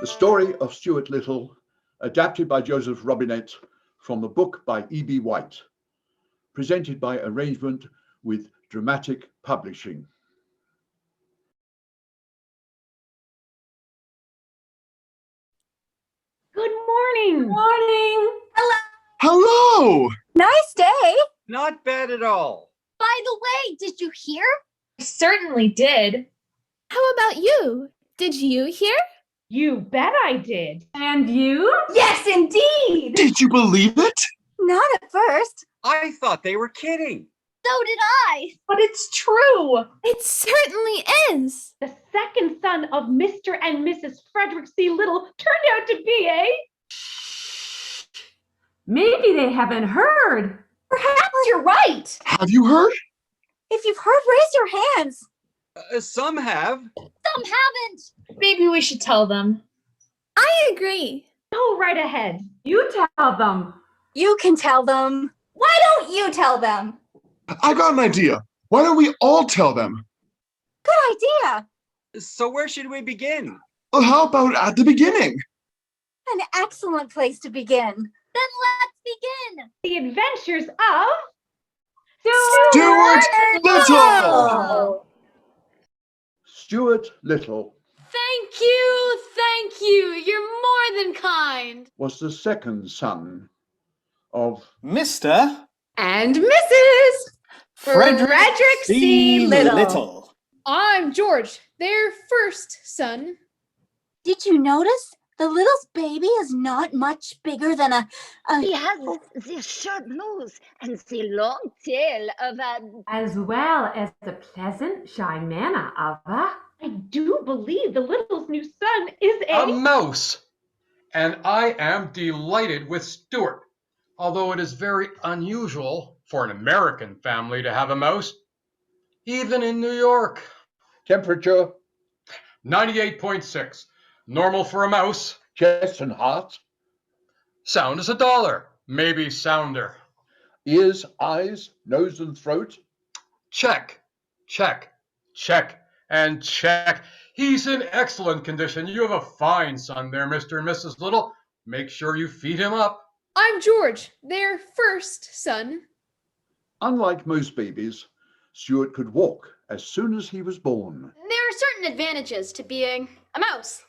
The story of Stuart Little, adapted by Joseph Robinette from the book by E.B. White, presented by arrangement with Dramatic Publishing. Good morning. Morning. Hello. Hello! Nice day. Not bad at all. By the way, did you hear? I certainly did. How about you? Did you hear? You bet I did. And you? Yes, indeed. Did you believe it? Not at first. I thought they were kidding. So did I. But it's true. It certainly is. The second son of Mr. and Mrs. Frederick C. Little turned out to be a... Maybe they haven't heard. Perhaps you're right. Have you heard? If you've heard, raise your hands. Some have. Some haven't. Maybe we should tell them. I agree. Go right ahead. You tell them. You can tell them. Why don't you tell them? I got an idea. Why don't we all tell them? Good idea. So where should we begin? Well, how about at the beginning? An excellent place to begin. Then let's begin. The adventures of... Stuart Little! Oh. Stuart Little Thank you. You're more than kind. was the second son of Mr. And Mrs. Frederick C. Little. I'm George, their first son. Did you notice? The little's baby is not much bigger than a... He has the short nose and the long tail of a... As well as the pleasant, shy manner of a... I do believe the Little's new son is a mouse. And I am delighted with Stuart, although it is very unusual for an American family to have a mouse, even in New York. temperature, 98.6. Normal for a mouse. chest and heart, Sound as $1. Maybe sounder. ears, eyes, nose and throat. Check, and check. He's in excellent condition. You have a fine son there, Mr. and Mrs. Little. Make sure you feed him up. I'm George, their first son. Unlike most babies, Stuart could walk as soon as he was born. There are certain advantages to being a mouse.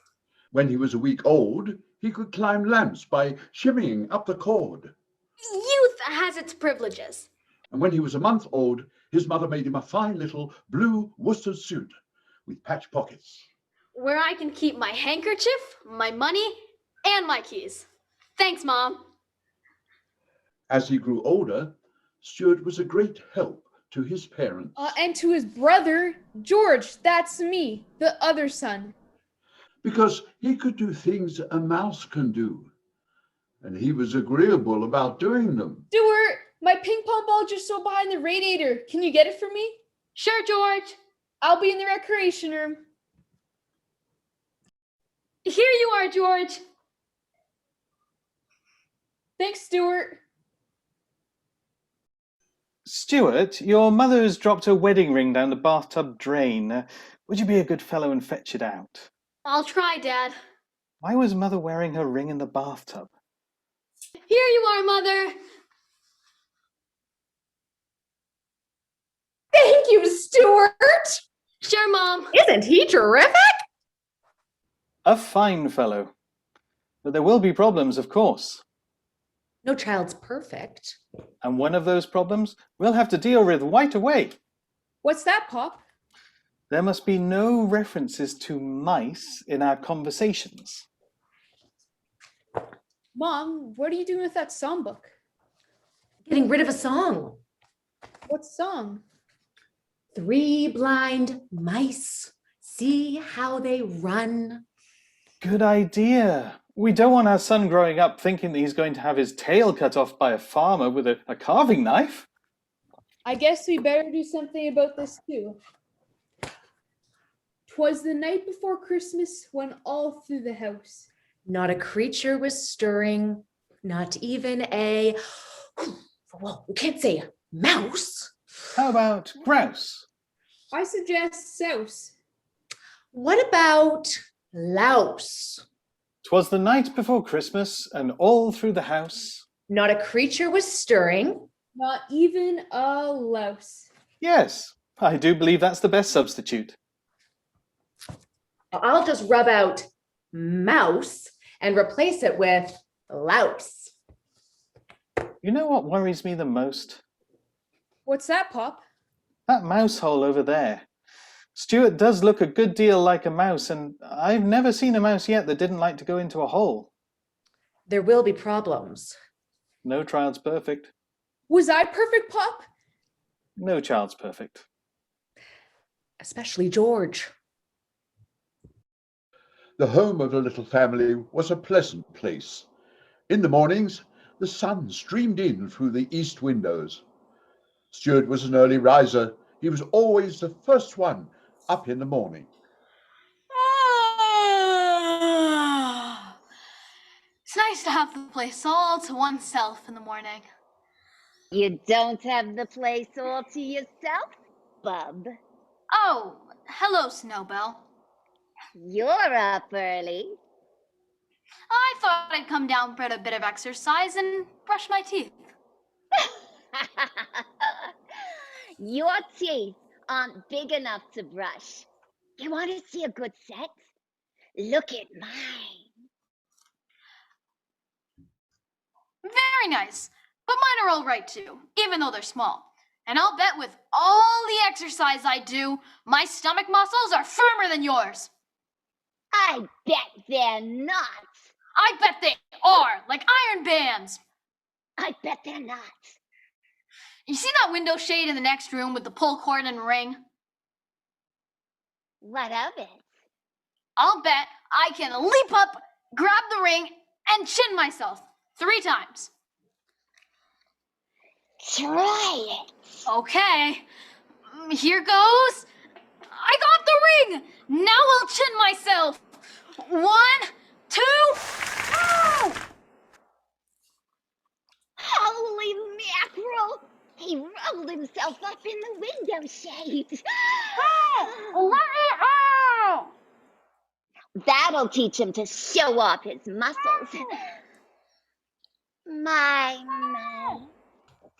When he was a week old, he could climb lamps by shimmying up the cord. Youth has its privileges. And when he was a month old, his mother made him a fine little blue worsted suit with patch pockets. Where I can keep my handkerchief, my money, and my keys. Thanks, Mom. As he grew older, Stuart was a great help to his parents. And to his brother, George, that's me, the other son. Because he could do things a mouse can do. And he was agreeable about doing them. Stuart, my ping pong ball just so behind the radiator. Can you get it for me? Sure, George. I'll be in the recreation room. Here you are, George. Thanks, Stuart. Stuart, your mother's dropped a wedding ring down the bathtub drain. Would you be a good fellow and fetch it out? I'll try, Dad. Why was Mother wearing her ring in the bathtub? Here you are, Mother. Thank you, Stuart. Sure, Mom. Isn't he terrific? A fine fellow. But there will be problems, of course. No child's perfect. And one of those problems we'll have to deal with right away. What's that, Pop? There must be no references to mice in our conversations. Mom, what are you doing with that songbook? Getting rid of a song. What song? 3 blind mice. See how they run. Good idea. We don't want our son growing up thinking that he's going to have his tail cut off by a farmer with a carving knife. I guess we better do something about this too. 'Twas the night before Christmas when all through the house Not a creature was stirring, not even a, well, we can't say mouse. How about grouse? I suggest souse. What about louse? 'Twas the night before Christmas, and all through the house. Not a creature was stirring. Not even a louse. Yes, I do believe that's the best substitute. I'll just rub out mouse and replace it with louse. You know what worries me the most? What's that, Pop? That mouse hole over there. Stuart does look a good deal like a mouse, and I've never seen a mouse yet that didn't like to go into a hole. There will be problems. No child's perfect. Was I perfect, Pop? No child's perfect. Especially George. The home of the little family was a pleasant place. In the mornings, the sun streamed in through the east windows. Stuart was an early riser. He was always the first one up in the morning. It's nice to have the place all to oneself in the morning. You don't have the place all to yourself, bub. Oh, hello, Snowbell. You're up early. I thought I'd come down for a bit of exercise and brush my teeth. Your teeth aren't big enough to brush. You want to see a good set? Look at mine. Very nice, but mine are all right too, even though they're small. And I'll bet with all the exercise I do, my stomach muscles are firmer than yours. I bet they're not. I bet they are, like iron bands. I bet they're not. You see that window shade in the next room with the pull cord and ring? What of it? I'll bet I can leap up, grab the ring, and chin myself 3 times. Try it. Okay, here goes. I got the ring. Now I'll chin myself. 1, 2, oh! Holy mackerel! He rolled himself up in the window shade. That'll teach him to show off his muscles. My.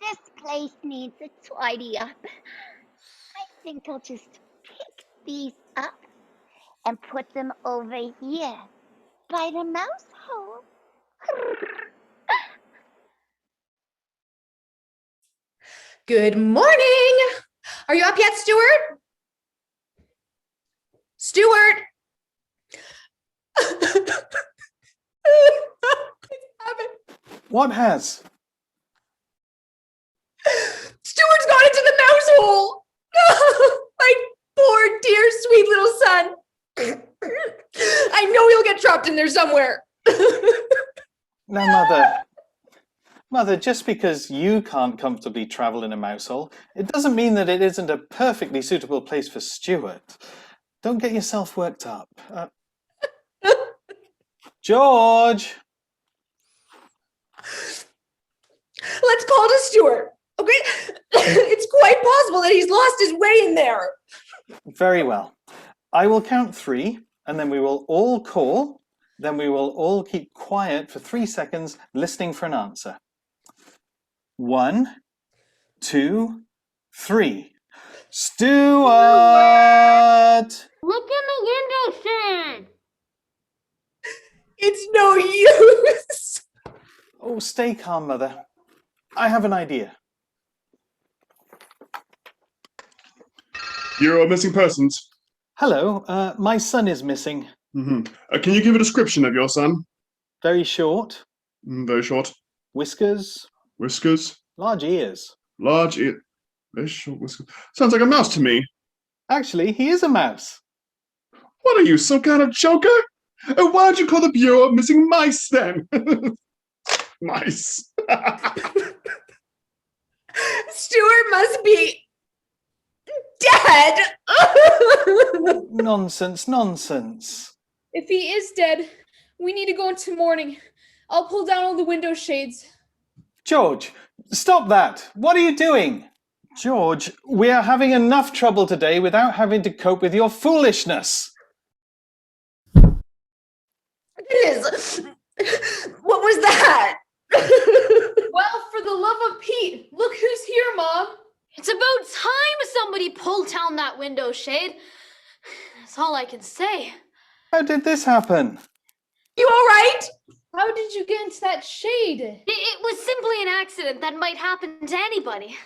This place needs a tidy up. I think I'll just pick these up and put them over here by the mouse hole. Good morning. Are you up yet, Stuart? Stuart. What has? Stuart's gone into the mouse hole. My poor, dear, sweet little son. I know he'll get trapped in there somewhere. Now, Mother, just because you can't comfortably travel in a mouse hole, it doesn't mean that it isn't a perfectly suitable place for Stuart. Don't get yourself worked up. George! Let's call to Stuart, okay? It's quite possible that he's lost his way in there. Very well. I will count 3, and then we will all call. Then we will all keep quiet for 3 seconds, listening for an answer. 1, 2, 3. Stuart! Look in the window shade. It's no use. Oh, stay calm, Mother. I have an idea. Bureau of Missing Persons. Hello, my son is missing. Can you give a description of your son? Very short. Very short. Whiskers. Whiskers. Large ears. Large ear. Very short whiskers. Sounds like a mouse to me. Actually, he is a mouse. What are you, some kind of joker? Why don't you call the Bureau of Missing Mice then? Mice. Stuart must be dead. Nonsense, nonsense. If he is dead, we need to go into mourning. I'll pull down all the window shades. George, stop that. What are you doing? George, we are having enough trouble today without having to cope with your foolishness. Goodness. What was that? Well, for the love of Pete, look who's here, Mom. It's about time somebody pulled down that window shade. That's all I can say. How did this happen? You all right? How did you get into that shade? It was simply an accident that might happen to anybody.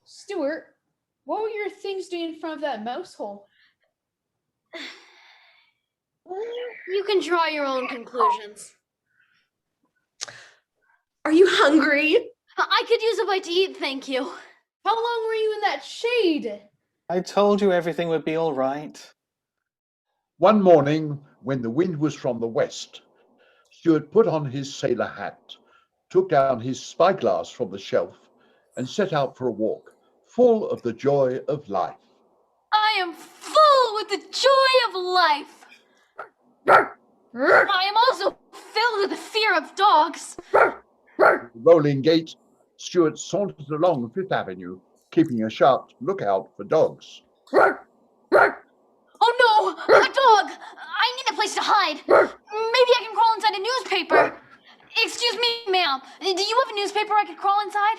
Stuart, what were your things doing in front of that mouse hole? You can draw your own conclusions. Are you hungry? I could use a bite to eat, thank you. How long were you in that shade? I told you everything would be all right. One morning, when the wind was from the west, Stuart put on his sailor hat, took down his spyglass from the shelf, and set out for a walk, full of the joy of life. I am full with the joy of life. I am also filled with the fear of dogs. Rolling gait, Stuart sauntered along Fifth Avenue, keeping a sharp lookout for dogs. Oh no, a dog! I need a place to hide. Maybe I can crawl inside a newspaper. Excuse me, ma'am. Do you have a newspaper I could crawl inside?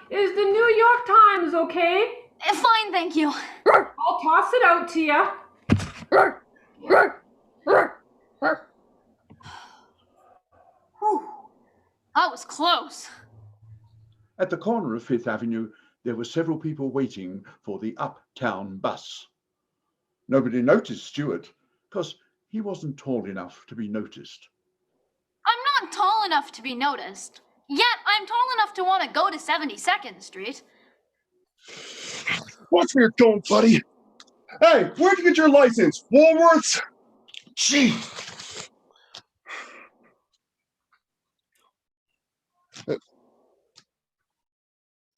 Is the New York Times okay? Fine, thank you. I'll toss it out to you. Whew. That was close. At the corner of Fifth Avenue, there were several people waiting for the uptown bus. Nobody noticed Stuart because he wasn't tall enough to be noticed. I'm not tall enough to be noticed. Yet I'm tall enough to want to go to 72nd Street. Watch where you're going, buddy. Hey, where'd you get your license? Woolworths? Gee.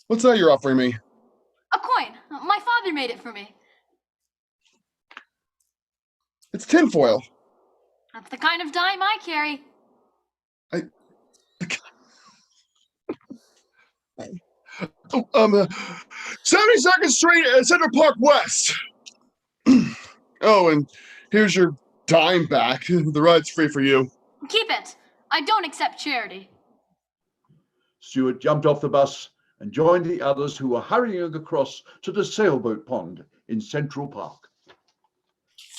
What's that you're offering me? A coin. My father made it for me. It's tinfoil. That's the kind of dime I carry. 72nd Street at Central Park West. Oh, and here's your dime back. The ride's free for you. Keep it. I don't accept charity. Stuart jumped off the bus and joined the others who were hurrying across to the sailboat pond in Central Park.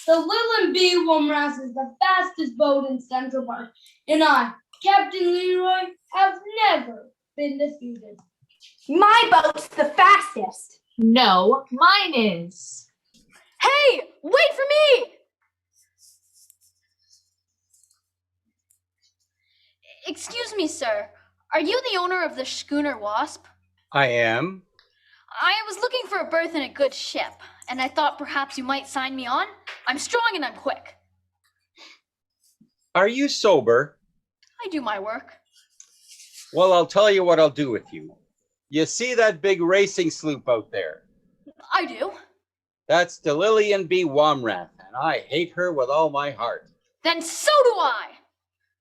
The Lil and B Womrath is the fastest boat in Central Park, and I, Captain Leroy, have never been defeated. My boat's the fastest. No, mine is. Hey, wait for me! Excuse me, sir. Are you the owner of the schooner Wasp? I am. I was looking for a berth in a good ship, and I thought perhaps you might sign me on. I'm strong and I'm quick. Are you sober? I do my work. Well, I'll tell you what I'll do with you. You see that big racing sloop out there? I do. That's the Lillian B. Womrath, and I hate her with all my heart. Then so do I.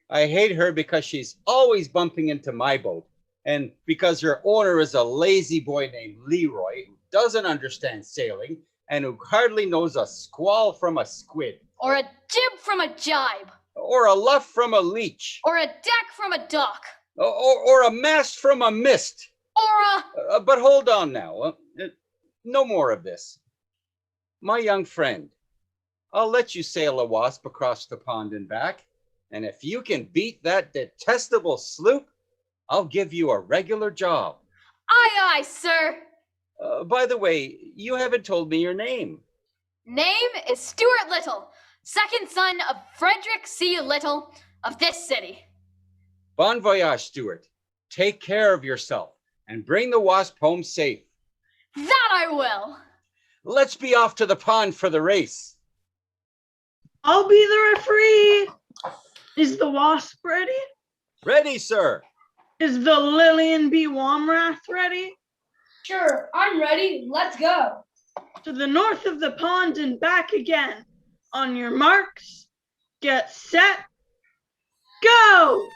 I hate her because she's always bumping into my boat, and because her owner is a lazy boy named Leroy who doesn't understand sailing and who hardly knows a squall from a squid. Or a jib from a jibe. Or a luff from a leech. Or a deck from a dock. Or a mast from a mist. Or a... But hold on now. No more of this. My young friend, I'll let you sail a Wasp across the pond and back, and if you can beat that detestable sloop, I'll give you a regular job. Aye, aye, sir. By the way, you haven't told me your name. Name is Stuart Little, second son of Frederick C. Little of this city. Bon voyage, Stuart. Take care of yourself and bring the Wasp home safe. That I will. Let's be off to the pond for the race. I'll be the referee. Is the Wasp ready? Ready, sir. Is the Lillian B. Womrath ready? Sure, I'm ready. Let's go. To the north of the pond and back again. On your marks, get set, go!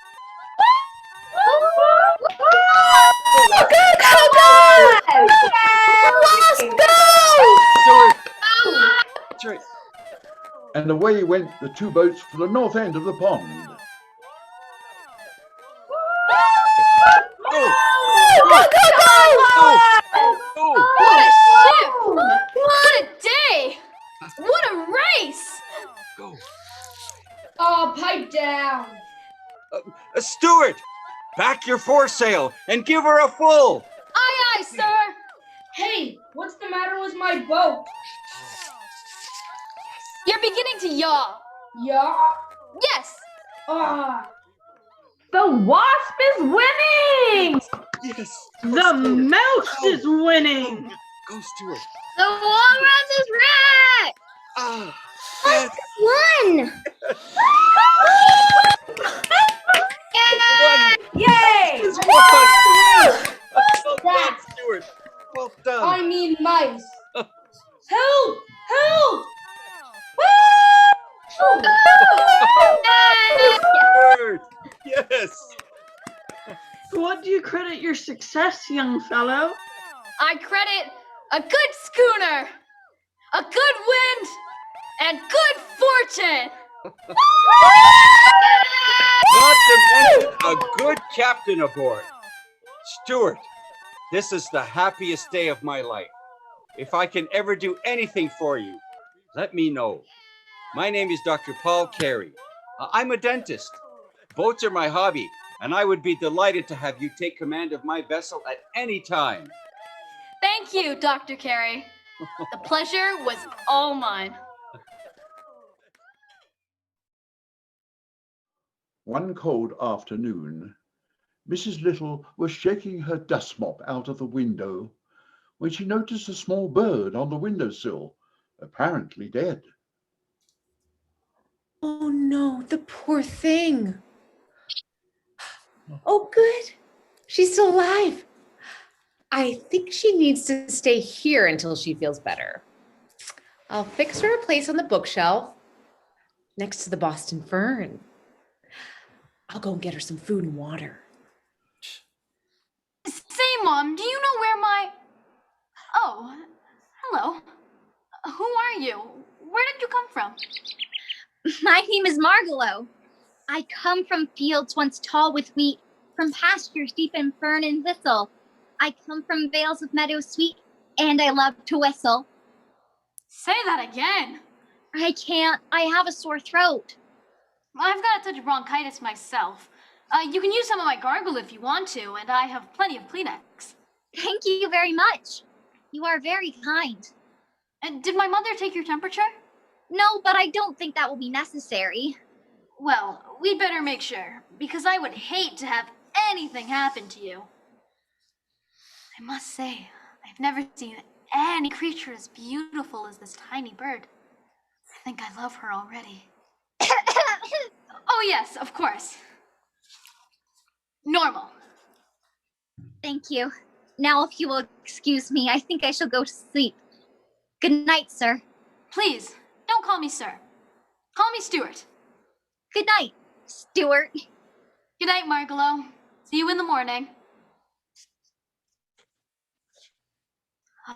Let's go! Stuart. And and away went the two boats for the north end of the pond. Go! What a ship! What a day! What a race! Go! Oh, pipe down. Stuart! Back your foresail and give her a full! Aye, aye, sir! Hey, what's the matter with my boat? You're beginning to yaw. Yeah? Yes! Ah. The wasp is winning! Yes! The mouse is winning! Go, Stuart! The walrus is wrecked! Ah! Yes! One! Yay! Well done, Stuart! Well done! I mean mice. Help! Help! Stuart! Yes! What do you credit your success, young fellow? I credit a good schooner, a good wind, and good fortune. Not to mention a good captain aboard. Stuart, this is the happiest day of my life. If I can ever do anything for you, let me know. My name is Dr. Paul Carey. I'm a dentist. Boats are my hobby, and I would be delighted to have you take command of my vessel at any time. Thank you, Dr. Carey. The pleasure was all mine. One cold afternoon, Mrs. Little was shaking her dust mop out of the window when she noticed a small bird on the windowsill, apparently dead. Oh no, the poor thing. Oh, good. She's still alive. I think she needs to stay here until she feels better. I'll fix her a place on the bookshelf next to the Boston Fern. I'll go and get her some food and water. Say, Mom, do you know where my... Oh, hello. Who are you? Where did you come from? My name is Margalo. I come from fields once tall with wheat, from pastures deep in fern and thistle. I come from vales of meadows sweet, and I love to whistle. Say that again. I can't. I have a sore throat. I've got a touch of bronchitis myself. You can use some of my gargle if you want to, and I have plenty of Kleenex. Thank you very much. You are very kind. And did my mother take your temperature? No, but I don't think that will be necessary. Well, we'd better make sure, because I would hate to have anything happen to you. I must say, I've never seen any creature as beautiful as this tiny bird. I think I love her already. Oh yes, of course. Normal. Thank you. Now, if you will excuse me, I think I shall go to sleep. Good night, sir. Please, don't call me sir. Call me Stuart. Good night, Stuart. Good night, Margalo. See you in the morning.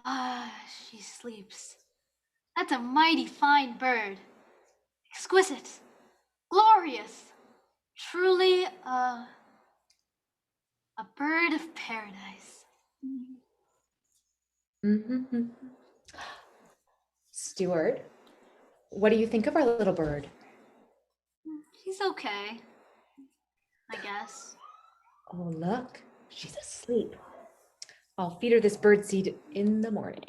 Ah, she sleeps. That's a mighty fine bird. Exquisite. Glorious. Truly a bird of paradise. Mm-hmm. Stuart, what do you think of our little bird? He's okay, I guess. Oh, look, she's asleep. I'll feed her this bird seed in the morning.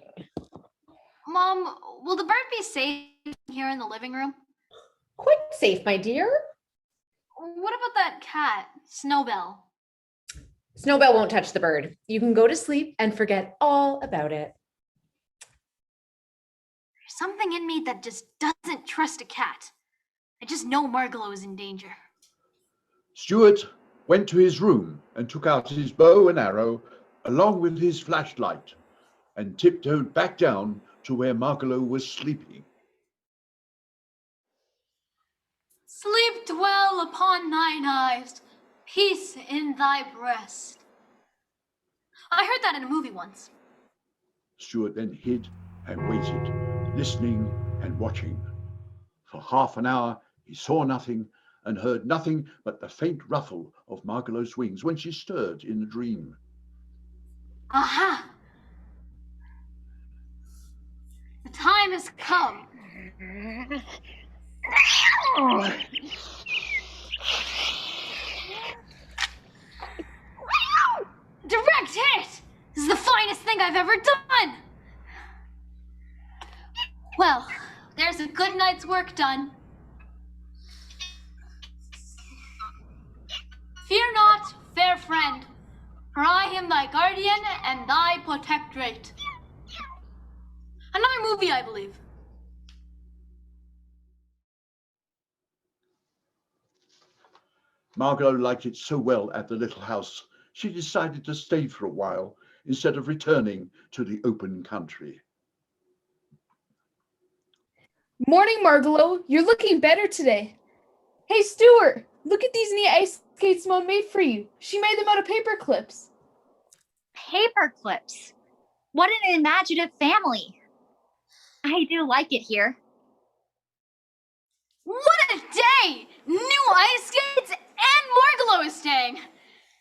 Mom, will the bird be safe here in the living room? Quite safe, my dear. What about that cat, Snowbell? Snowbell won't touch the bird. You can go to sleep and forget all about it. There's something in me that just doesn't trust a cat. I just know Margalo is in danger. Stuart went to his room and took out his bow and arrow along with his flashlight and tiptoed back down to where Margalo was sleeping. Sleep dwell upon thine eyes, peace in thy breast. I heard that in a movie once. Stuart then hid and waited, listening and watching. For half an hour he saw nothing and heard nothing but the faint ruffle of Margalo's wings when she stirred in the dream. Aha! The time has come. Direct hit! This is the finest thing I've ever done! Well, there's a good night's work done. Fear not, fair friend, for I am thy guardian and thy protectorate. Another movie, I believe. Margot liked it so well at the little house, she decided to stay for a while instead of returning to the open country. Morning, Margalo. You're looking better today. Hey, Stuart, look at these neat ice skates Mom made for you. She made them out of paper clips. Paper clips. What an imaginative family. I do like it here. What a day! New ice skates and Margalo is staying.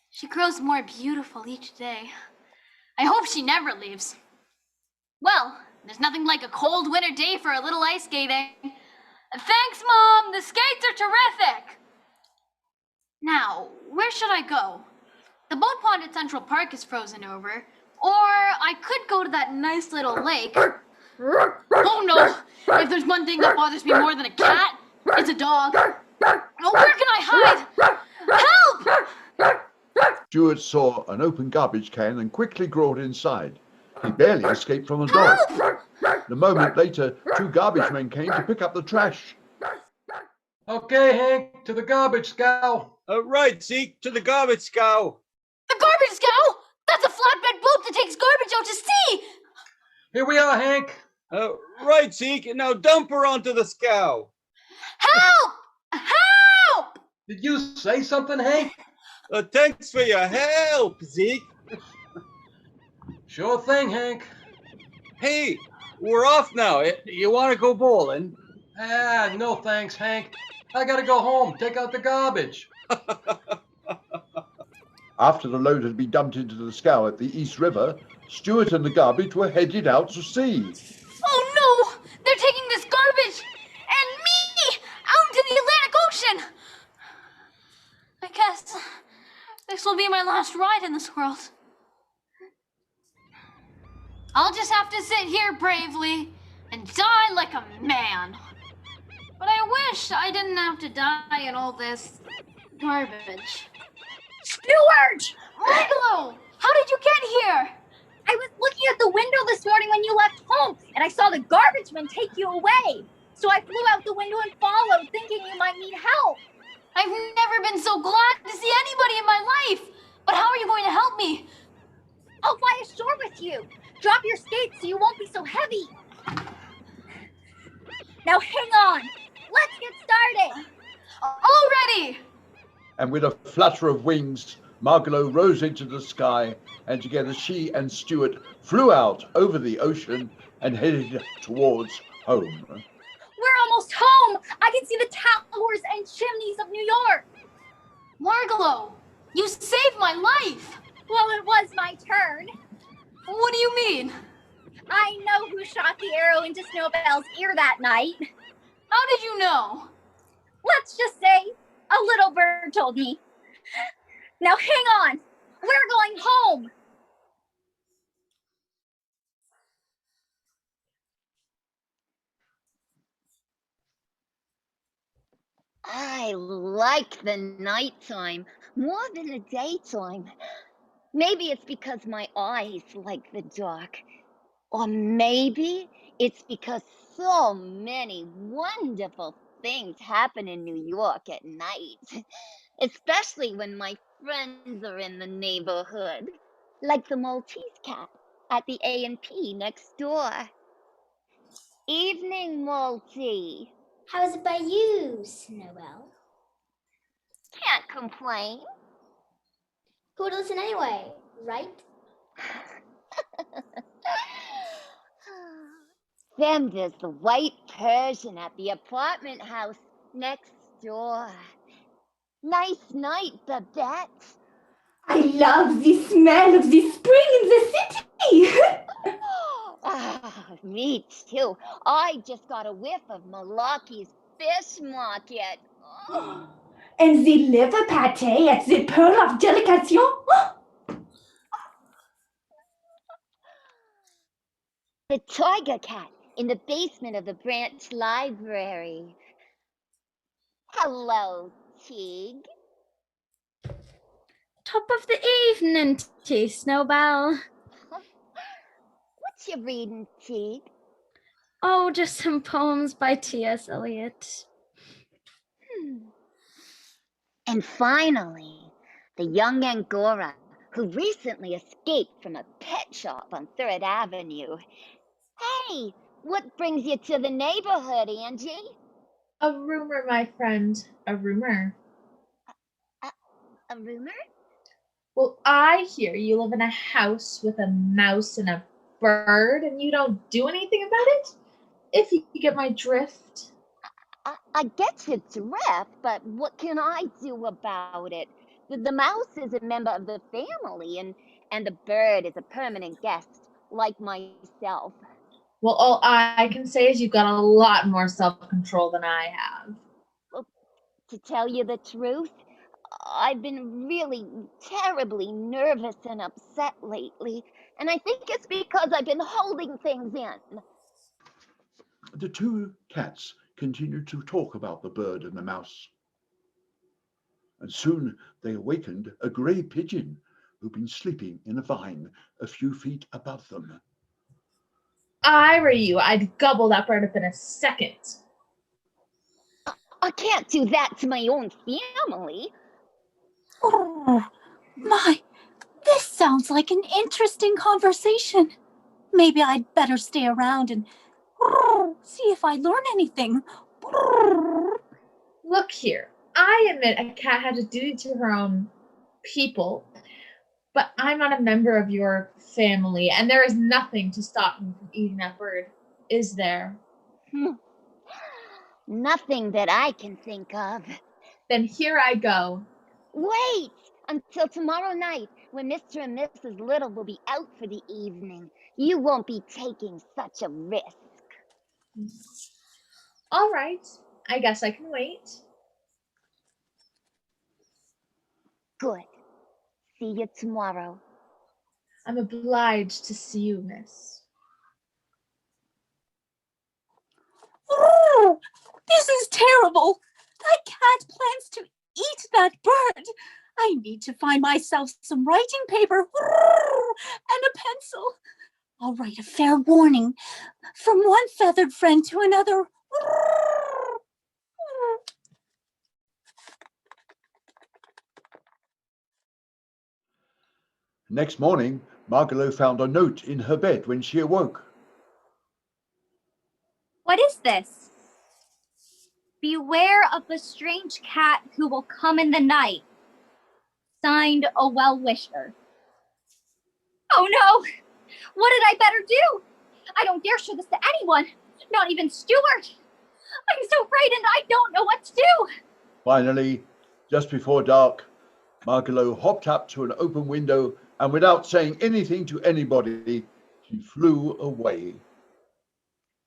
She grows more beautiful each day. I hope she never leaves. Well, there's nothing like a cold winter day for a little ice skating. Thanks, Mom. The skates are terrific. Now, where should I go? The boat pond at Central Park is frozen over. Or I could go to that nice little lake. Oh no! If there's one thing that bothers me more than a cat, it's a dog. Oh, where can I hide? Help! Stuart saw an open garbage can and quickly crawled inside. He barely escaped from the dog. A moment later, 2 garbage men came to pick up the trash. Okay, Hank, to the garbage scow. Right, Zeke, to the garbage scow. The garbage scow? That's a flatbed boat that takes garbage out to sea. Here we are, Hank. Right, Zeke, now dump her onto the scow. Help! Help! Did you say something, Hank? Thanks for your help, Zeke. Sure thing, Hank. Hey, we're off now. You want to go bowling? Ah, no thanks, Hank. I gotta go home, take out the garbage. After the load had been dumped into the scow at the East River, Stuart and the garbage were headed out to sea. Oh no! They're taking this garbage and me out into the Atlantic Ocean! I guess this will be my last ride in this world. I'll just have to sit here bravely and die like a man. But I wish I didn't have to die in all this garbage. Stuart! Margalo, how did you get here? I was looking at the window this morning when you left home, and I saw the garbage men take you away. So I flew out the window and followed, thinking you might need help. I've never been so glad to see anybody in my life. But how are you going to help me? I'll fly ashore with you. Drop your skates so you won't be so heavy. Now hang on. Let's get started. Already! And with a flutter of wings, Margalo rose into the sky, and together she and Stuart flew out over the ocean and headed towards home. We're almost home. I can see the towers and chimneys of New York. Margalo, you saved my life. Well, it was my turn. What do you mean? I know who shot the arrow into Snowbell's ear that night. How did you know? Let's just say a little bird told me. Now hang on. We're going home. I like the nighttime more than the daytime. Maybe it's because my eyes like the dark. Or maybe it's because so many wonderful things happen in New York at night. Especially when my friends are in the neighborhood. Like the Maltese cat at the A&P next door. Evening, Maltese. How's it by you, Snowbell? Can't complain. Who would listen anyway, right? Then there's the white Persian at the apartment house next door. Nice night, Babette. I love the smell of the spring in the city. Me too. I just got a whiff of Malaki's fish market. And the liver pate at the Pearl of Delication. The tiger cat in the basement of the branch library. Hello, Tig. Top of the evening to you, Snowbell. What you reading, Tig? Oh, just some poems by T.S. Eliot. And finally, the young Angora who recently escaped from a pet shop on 3rd Avenue. Hey, what brings you to the neighborhood, Angie? A rumor, my friend. A rumor. A rumor? Well, I hear you live in a house with a mouse and a bird, and you don't do anything about it? If you get my drift. I get your drift, but what can I do about it? The mouse is a member of the family, and the bird is a permanent guest, like myself. Well, all I can say is you've got a lot more self-control than I have. Well, to tell you the truth, I've been really terribly nervous and upset lately, and I think it's because I've been holding things in. The two cats continued to talk about the bird and the mouse. And soon they awakened a grey pigeon who'd been sleeping in a vine a few feet above them. I were you, I'd gobble that bird up in a second. I can't do that to my own family. Oh, my, this sounds like an interesting conversation. Maybe I'd better stay around and see if I learn anything. Look here, I admit a cat has a duty to her own people, but I'm not a member of your family, and there is nothing to stop me from eating that bird, is there? Nothing that I can think of. Then here I go. Wait until tomorrow night when Mr. and Mrs. Little will be out for the evening. You won't be taking such a risk. All right, I guess I can wait. Good. See you tomorrow. I'm obliged to see you, miss. Oh, this is terrible. That cat plans to eat that bird. I need to find myself some writing paper and a pencil. I'll write a fair warning from one feathered friend to another. Next morning, Margalo found a note in her bed when she awoke. What is this? Beware of the strange cat who will come in the night. Signed, a well-wisher. Oh no! What had I better do? I don't dare show this to anyone, not even Stuart. I'm so frightened I don't know what to do. Finally, just before dark, Margalo hopped up to an open window and without saying anything to anybody, she flew away.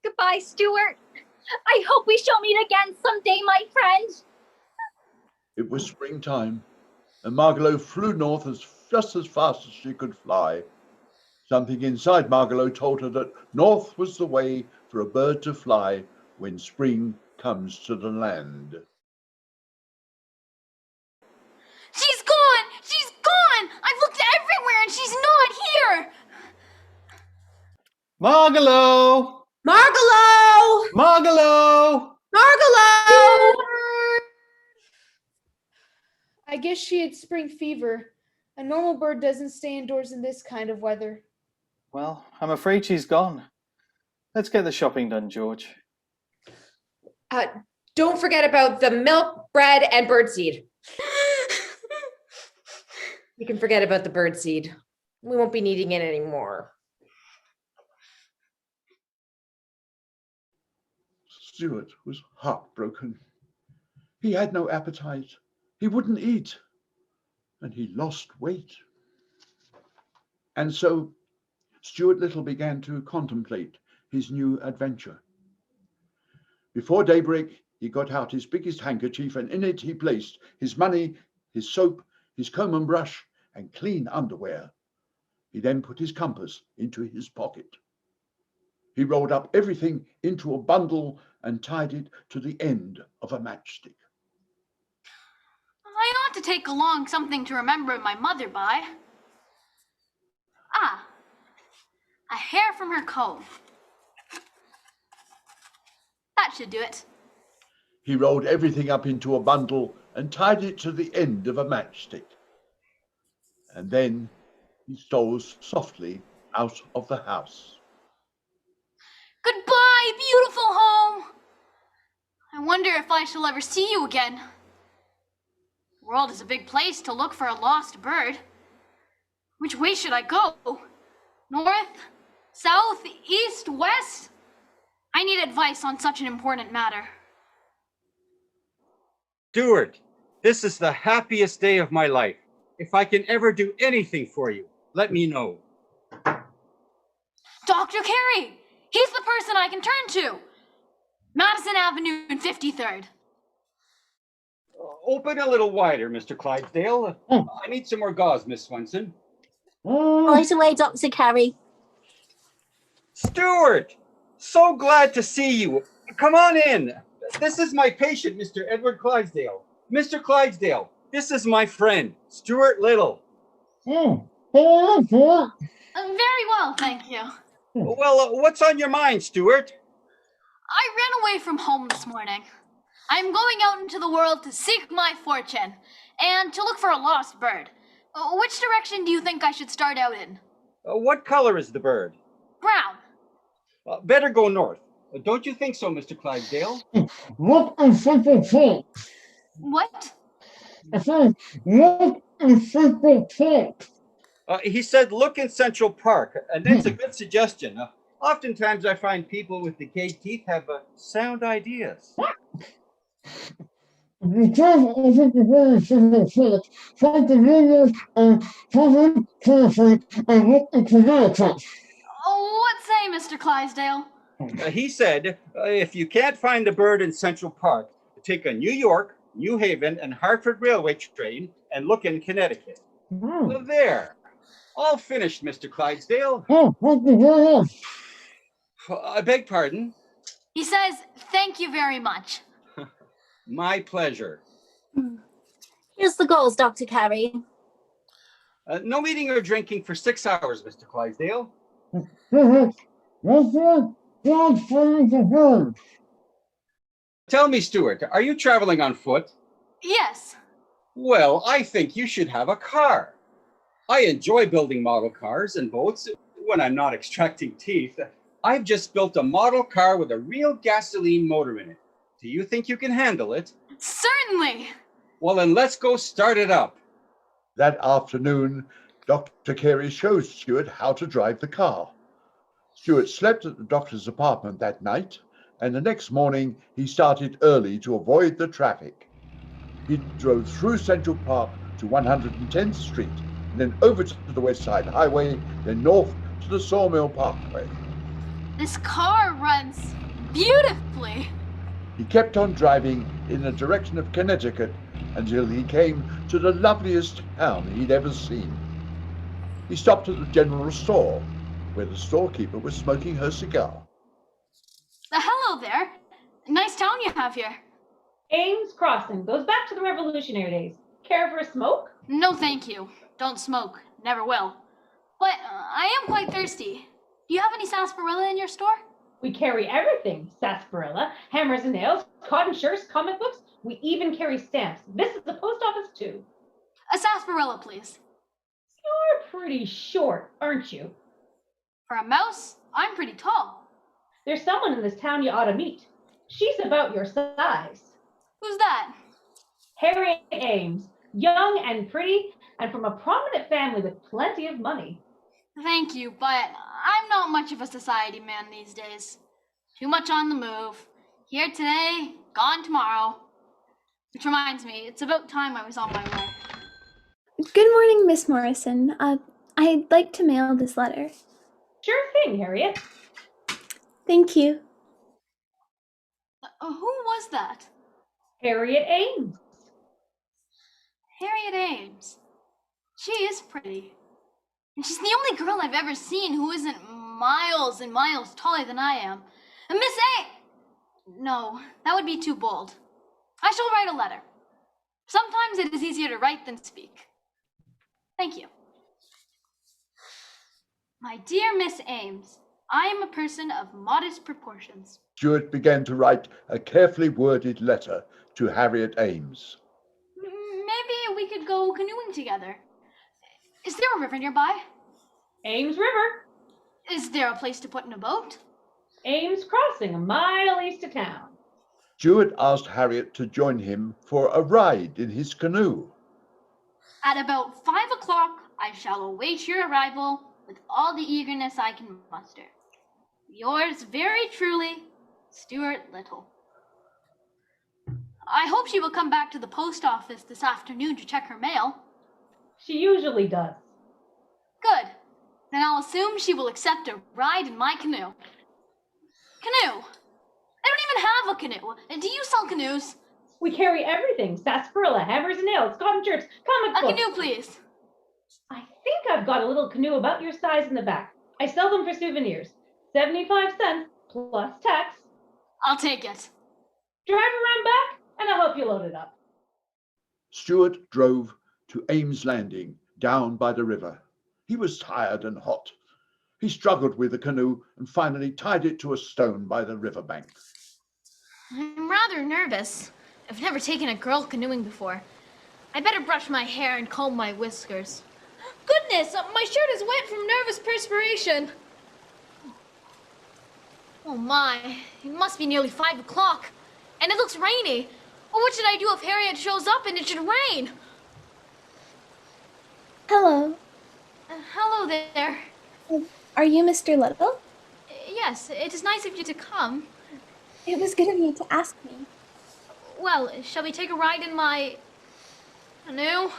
Goodbye, Stuart. I hope we shall meet again someday, my friend. It was springtime, and Margalo flew north just as fast as she could fly. Something inside Margalo told her that north was the way for a bird to fly when spring comes to the land. She's gone! She's gone! I've looked everywhere and she's not here! Margalo! Margalo! Margalo! Margalo! I guess she had spring fever. A normal bird doesn't stay indoors in this kind of weather. Well, I'm afraid she's gone. Let's get the shopping done, George. Don't forget about the milk, bread, and birdseed. You can forget about the birdseed. We won't be needing it anymore. Stuart was heartbroken. He had no appetite. He wouldn't eat. And he lost weight. And so Stuart Little began to contemplate his new adventure. Before daybreak, he got out his biggest handkerchief, and in it he placed his money, his soap, his comb and brush, and clean underwear. He then put his compass into his pocket. He rolled up everything into a bundle and tied it to the end of a matchstick. I ought to take along something to remember my mother by. Ah, a hair from her comb. That should do it. He rolled everything up into a bundle and tied it to the end of a matchstick. And then he stole softly out of the house. Goodbye, beautiful home. I wonder if I shall ever see you again. The world is a big place to look for a lost bird. Which way should I go? North? South? East? West? I need advice on such an important matter. Stuart, this is the happiest day of my life. If I can ever do anything for you, let me know. Dr. Carey! He's the person I can turn to! Madison Avenue and 53rd. Open a little wider, Mr. Clydesdale. I need some more gauze, Miss Swenson. Right away, Dr. Carey. Stuart! So glad to see you. Come on in. This is my patient, Mr. Edward Clydesdale. Mr. Clydesdale, this is my friend, Stuart Little. Very well, thank you. Well, what's on your mind, Stuart? I ran away from home this morning. I'm going out into the world to seek my fortune and to look for a lost bird. Which direction do you think I should start out in? What color is the bird? Brown. Better go north. Don't you think so, Mr. Clydesdale? Look in Central Park. What? I said, look in Central Park. He said, look in Central Park, and that's a good suggestion. Oftentimes I find people with decayed teeth have sound ideas. You can't open the door in Central Park, find the windows and cover carefully and look into their touch. Oh, what say, Mr. Clydesdale? He said, if you can't find the bird in Central Park, take a New York, New Haven, and Hartford railway train and look in Connecticut. There. All finished, Mr. Clydesdale. Oh, thank you very much. I beg pardon? He says, thank you very much. My pleasure. Here's the goals, Dr. Carey. No eating or drinking for 6 hours, Mr. Clydesdale. Tell me, Stuart, are you traveling on foot? Yes. Well, I think you should have a car. I enjoy building model cars and boats when I'm not extracting teeth. I've just built a model car with a real gasoline motor in it. Do you think you can handle it? Certainly. Well, then let's go start it up. That afternoon, Dr. Carey showed Stuart how to drive the car. Stuart slept at the doctor's apartment that night, and the next morning he started early to avoid the traffic. He drove through Central Park to 110th Street, and then over to the West Side Highway, then north to the Sawmill Parkway. This car runs beautifully. He kept on driving in the direction of Connecticut until he came to the loveliest town he'd ever seen. He stopped at the general store, where the storekeeper was smoking her cigar. Hello there. Nice town you have here. Ames Crossing goes back to the Revolutionary days. Care for a smoke? No, thank you. Don't smoke. Never will. But I am quite thirsty. Do you have any sarsaparilla in your store? We carry everything. Sarsaparilla, hammers and nails, cotton shirts, comic books. We even carry stamps. This is the post office too. A sarsaparilla, please. You're pretty short, aren't you? For a mouse, I'm pretty tall. There's someone in this town you ought to meet. She's about your size. Who's that? Harriet Ames, young and pretty, and from a prominent family with plenty of money. Thank you, but I'm not much of a society man these days. Too much on the move. Here today, gone tomorrow. Which reminds me, it's about time I was on my way. Good morning, Miss Morrison. I'd like to mail this letter. Sure thing, Harriet. Thank you. Who was that? Harriet Ames. Harriet Ames. She is pretty. And she's the only girl I've ever seen who isn't miles and miles taller than I am. And Miss A... No, that would be too bold. I shall write a letter. Sometimes it is easier to write than speak. Thank you. My dear Miss Ames, I am a person of modest proportions. Stuart began to write a carefully worded letter to Harriet Ames. Maybe we could go canoeing together. Is there a river nearby? Ames River. Is there a place to put in a boat? Ames Crossing, a mile east of town. Stuart asked Harriet to join him for a ride in his canoe. At about 5 o'clock, I shall await your arrival with all the eagerness I can muster. Yours very truly, Stuart Little. I hope she will come back to the post office this afternoon to check her mail. She usually does. Good. Then I'll assume she will accept a ride in my canoe. Canoe? I don't even have a canoe. Do you sell canoes? We carry everything. Sarsaparilla, hammers and nails, cotton shirts, comic books. A canoe, please. I think I've got a little canoe about your size in the back. I sell them for souvenirs. 75 cents plus tax. I'll take it. Drive around back, and I'll help you load it up. Stuart drove to Ames Landing, down by the river. He was tired and hot. He struggled with the canoe and finally tied it to a stone by the riverbank. I'm rather nervous. I've never taken a girl canoeing before. I better brush my hair and comb my whiskers. Goodness, my shirt is wet from nervous perspiration. Oh my, it must be nearly 5 o'clock. And it looks rainy. Well, what should I do if Harriet shows up and it should rain? Hello. Hello there. Are you Mr. Little? Yes, it is nice of you to come. It was good of you to ask me. Well, shall we take a ride in my canoe?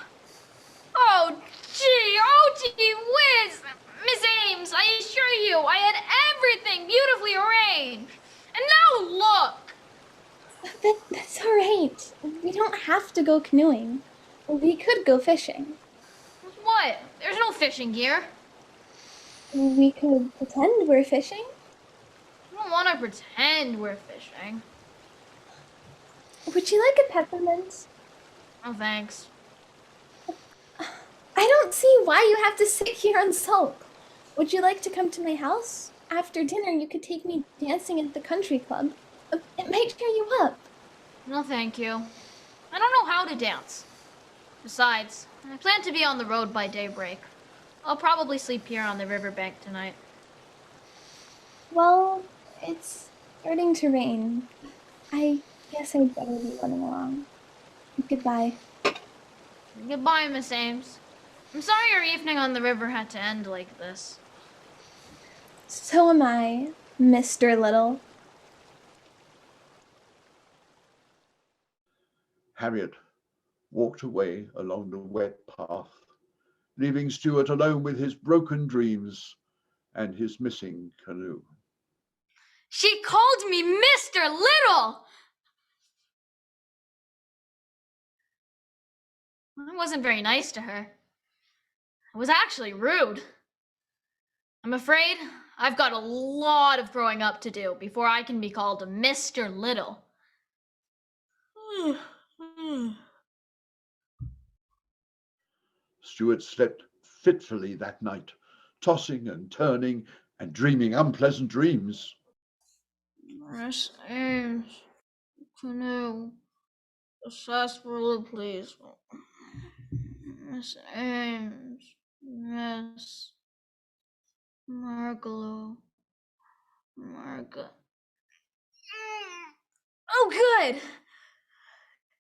Oh, gee whiz! Miss Ames, I assure you, I had everything beautifully arranged. And now look! That's all right. We don't have to go canoeing. We could go fishing. What? There's no fishing gear. We could pretend we're fishing. I don't want to pretend we're fishing. Would you like a peppermint? Oh, thanks. I don't see why you have to sit here and sulk. Would you like to come to my house? After dinner, you could take me dancing at the country club. It might cheer you up. No, thank you. I don't know how to dance. Besides, I plan to be on the road by daybreak. I'll probably sleep here on the riverbank tonight. Well, it's starting to rain. I guess I'd better be running along. Goodbye. Goodbye, Miss Ames. I'm sorry your evening on the river had to end like this. So am I, Mr. Little. Harriet walked away along the wet path, leaving Stuart alone with his broken dreams and his missing canoe. She called me Mr. Little! I wasn't very nice to her. I was actually rude. I'm afraid I've got a lot of growing up to do before I can be called Mr. Little. Stuart slept fitfully that night, tossing and turning and dreaming unpleasant dreams. Miss Ames, canoe, a sarsaparilla, please. Miss Ames, Miss Margalo, Oh, good!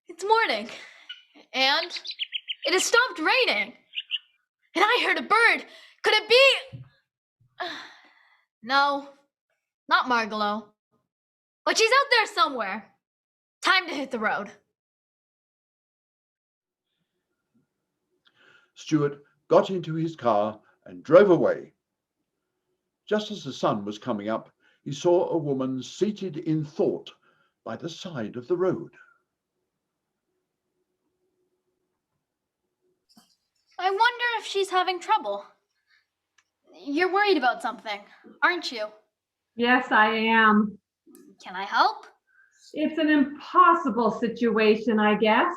It's morning, and it has stopped raining. And I heard a bird. Could it be? No, not Margalo. But she's out there somewhere. Time to hit the road. Stuart got into his car and drove away. Just as the sun was coming up, he saw a woman seated in thought by the side of the road. I wonder if she's having trouble. You're worried about something, aren't you? Yes, I am. Can I help? It's an impossible situation, I guess.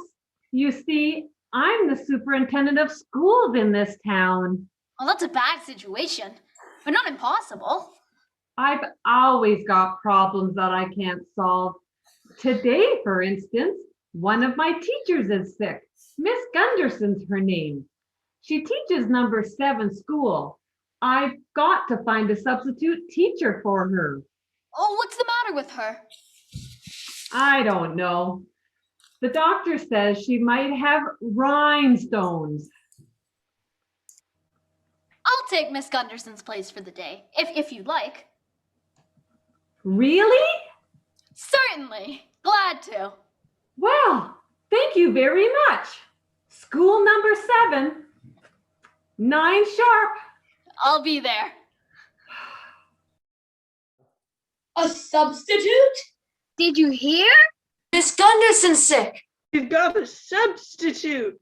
You see, I'm the superintendent of schools in this town. Well, that's a bad situation, but not impossible. I've always got problems that I can't solve. Today, for instance, one of my teachers is sick. Miss Gunderson's her name. She teaches number 7 school. I've got to find a substitute teacher for her. Oh, what's the matter with her? I don't know. The doctor says she might have rhinestones. I'll take Miss Gunderson's place for the day, if you'd like. Really? Certainly. Glad to. Well, thank you very much. School number 7, 9 sharp. I'll be there. A substitute? Did you hear? Miss Gunderson's sick. You've got a substitute.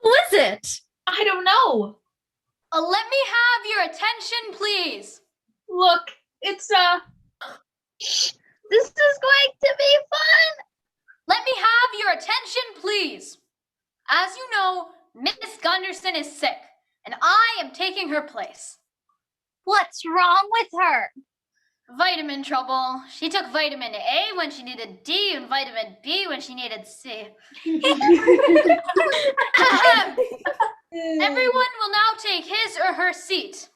Who is it? I don't know. Let me have your attention, please. Look, it's This is going to be fun. Let me have your attention, please. As you know, Miss Gunderson is sick, and I am taking her place. What's wrong with her? Vitamin trouble. She took vitamin A when she needed D and vitamin B when she needed C. Everyone will now take his or her seat.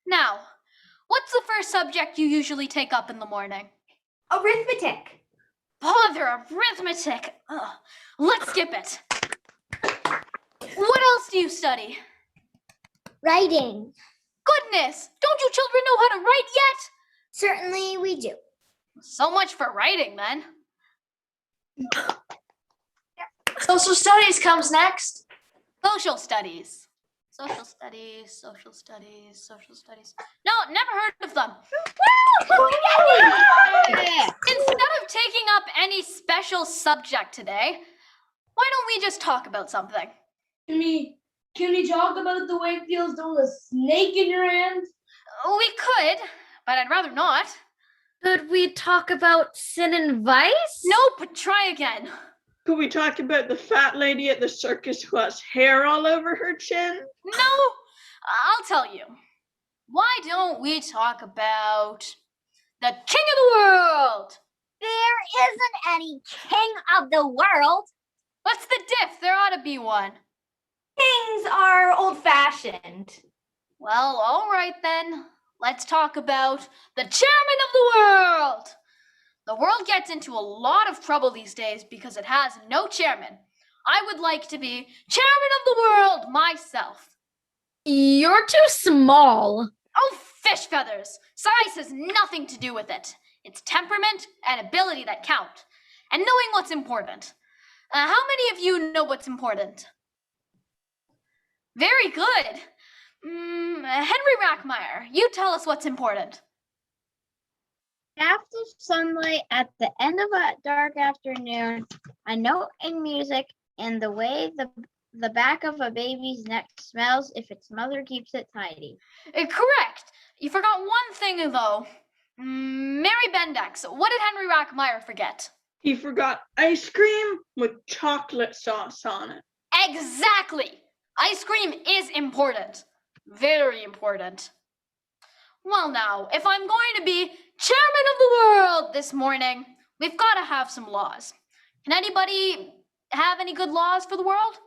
Now, what's the first subject you usually take up in the morning? Arithmetic. Bother, arithmetic. Ugh. Let's skip it. What else do you study? Writing. Goodness, don't you children know how to write yet? Certainly we do. So much for writing, then. Social studies comes next. Social studies. Social studies, social studies, social studies. No, never heard of them. Instead of taking up any special subject today, why don't we just talk about something? Can we talk about the way it feels to hold a snake in your hand? We could, but I'd rather not. Could we talk about sin and vice? Nope, try again. Could we talk about the fat lady at the circus who has hair all over her chin? No, I'll tell you. Why don't we talk about the king of the world? There isn't any king of the world. What's the diff? There ought to be one. Kings are old-fashioned. Well, all right then. Let's talk about the chairman of the world. The world gets into a lot of trouble these days because it has no chairman. I would like to be chairman of the world myself. You're too small. Oh, fish feathers. Size has nothing to do with it. It's temperament and ability that count, and knowing what's important. How many of you know what's important? Very good. Henry Rackmeyer, you tell us what's important. After sunlight at the end of a dark afternoon, a note in music, and the way the back of a baby's neck smells if its mother keeps it tidy. Correct. You forgot one thing, though. Mary Bendix, what did Henry Rackmeyer forget? He forgot ice cream with chocolate sauce on it. Exactly. Ice cream is important. Very important. Well now, if I'm going to be chairman of the world this morning, we've got to have some laws. Can anybody have any good laws for the world?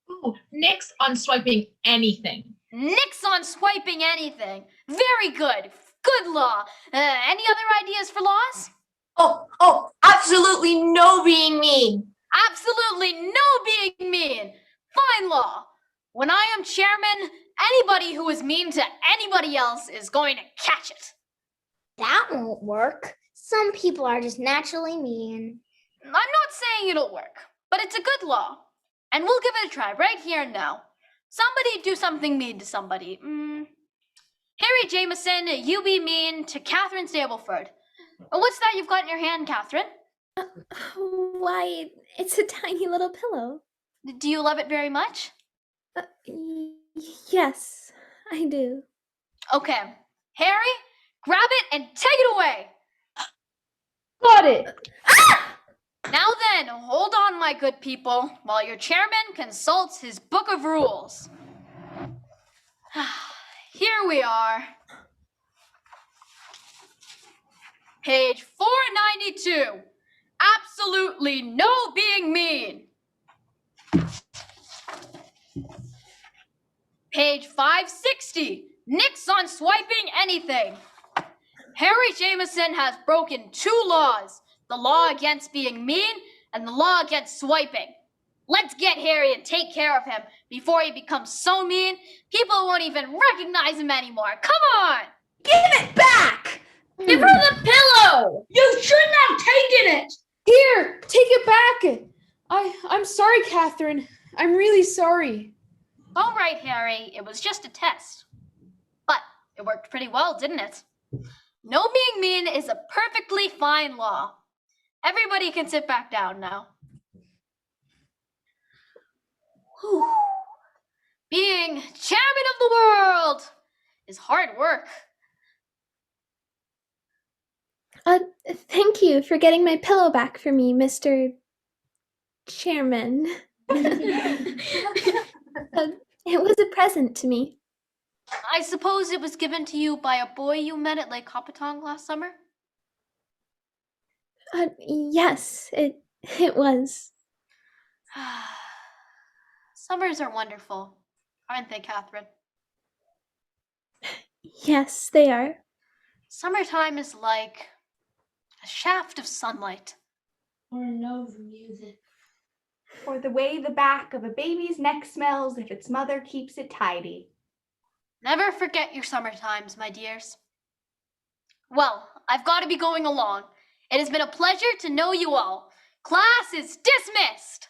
Ooh, nix on swiping anything. Nix on swiping anything. Very good. Good law. Any other ideas for laws? Oh, absolutely no being mean. Absolutely no being mean. Fine law. When I am chairman, anybody who is mean to anybody else is going to catch it. That won't work. Some people are just naturally mean. I'm not saying it'll work, but it's a good law. And we'll give it a try right here and now. Somebody do something mean to somebody. Harry Jameson, you be mean to Catherine Stableford. What's that you've got in your hand, Catherine? Why, it's a tiny little pillow. Do you love it very much? Yes, I do. Okay. Harry, grab it and take it away. Got it. Now then, hold on, my good people, while your chairman consults his book of rules. Here we are. Page 492. Absolutely no being mean. Page 560. Nix on swiping anything. Harry Jameson has broken 2 laws. The law against being mean and the law against swiping. Let's get Harry and take care of him before he becomes so mean, people won't even recognize him anymore. Come on! Give it back! Give her the pillow! You shouldn't have taken it! Here, take it back! I'm sorry, Catherine. I'm really sorry. All right, Harry, it was just a test. But it worked pretty well, didn't it? No being mean is a perfectly fine law. Everybody can sit back down now. Whew. Being chairman of the world is hard work. Thank you for getting my pillow back for me, Mr. Chairman. It was a present to me. I suppose it was given to you by a boy you met at Lake Hopatong last summer? Yes, it was. Summers are wonderful, aren't they, Catherine? Yes, they are. Summertime is like a shaft of sunlight. Or no music. Or the way the back of a baby's neck smells if its mother keeps it tidy. Never forget your summer times, my dears. Well, I've got to be going along. It has been a pleasure to know you all. Class is dismissed.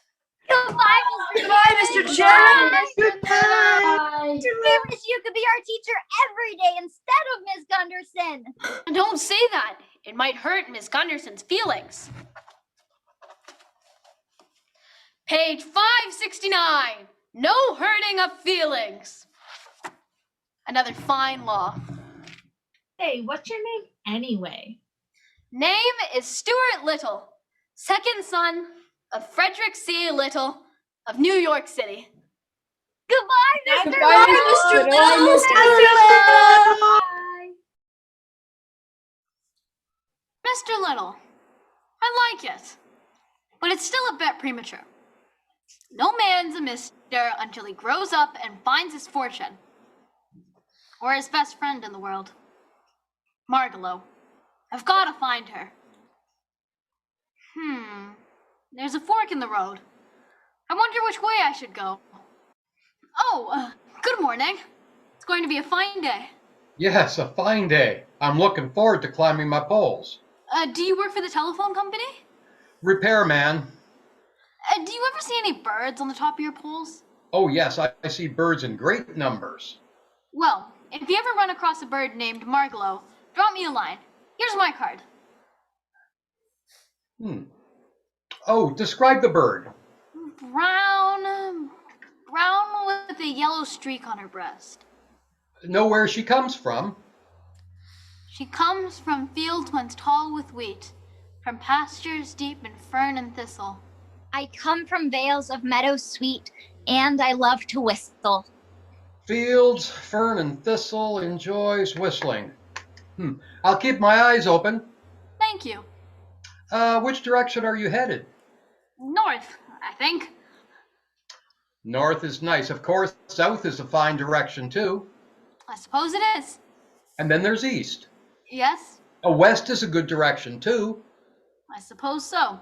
Goodbye, Mr. Chairman. Goodbye. We wish you could be our teacher every day instead of Miss Gunderson. Don't say that. It might hurt Miss Gunderson's feelings. Page 569. No hurting of feelings. Another fine law. Hey, what's your name anyway? Name is Stuart Little, second son of Frederick C. Little of New York City. Goodbye, Mr. Goodbye, Little. Mr. Little. Mr. Little, I like it, but it's still a bit premature. No man's a mister until he grows up and finds his fortune. Or his best friend in the world. Margalo. I've got to find her. There's a fork in the road. I wonder which way I should go. Oh, good morning. It's going to be a fine day. Yes, a fine day. I'm looking forward to climbing my poles. Do you work for the telephone company? Repairman. Do you ever see any birds on the top of your poles? Oh yes, I see birds in great numbers. Well, if you ever run across a bird named Margalo, drop me a line. Here's my card. Oh, describe the bird. Brown with a yellow streak on her breast. Know where she comes from? She comes from fields once tall with wheat, from pastures deep in fern and thistle. I come from vales of meadows sweet, and I love to whistle. Fields, fern and thistle, enjoys whistling. I'll keep my eyes open. Thank you. Which direction are you headed? North, I think. North is nice. Of course, south is a fine direction too. I suppose it is. And then there's east. Yes, West is a good direction too. I suppose so.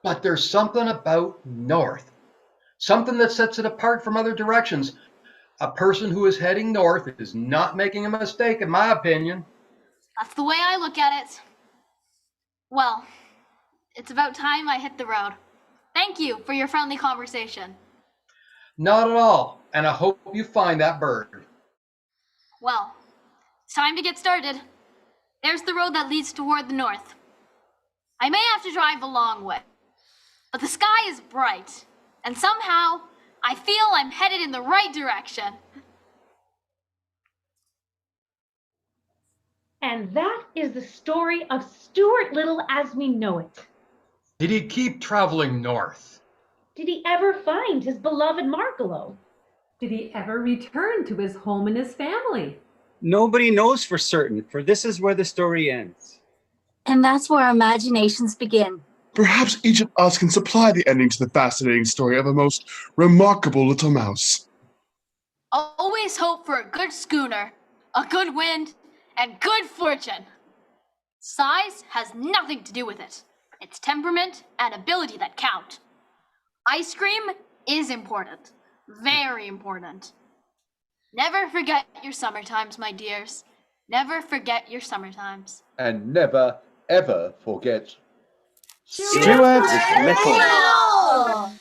But there's something about north. Something that sets it apart from other directions. A person who is heading north is not making a mistake, in my opinion. That's the way I look at it. Well, it's about time I hit the road. Thank you for your friendly conversation. Not at all, and I hope you find that bird. Well, it's time to get started. There's the road that leads toward the north. I may have to drive a long way, but the sky is bright, and somehow I feel I'm headed in the right direction. And that is the story of Stuart Little as we know it. Did he keep traveling north? Did he ever find his beloved Margalo? Did he ever return to his home and his family? Nobody knows for certain, for this is where the story ends. And that's where our imaginations begin. Perhaps each of us can supply the ending to the fascinating story of a most remarkable little mouse. Always hope for a good schooner, a good wind, and good fortune. Size has nothing to do with it. It's temperament and ability that count. Ice cream is important, very important. Never forget your summer times, my dears. Never forget your summer times. And never, ever forget Stuart Little.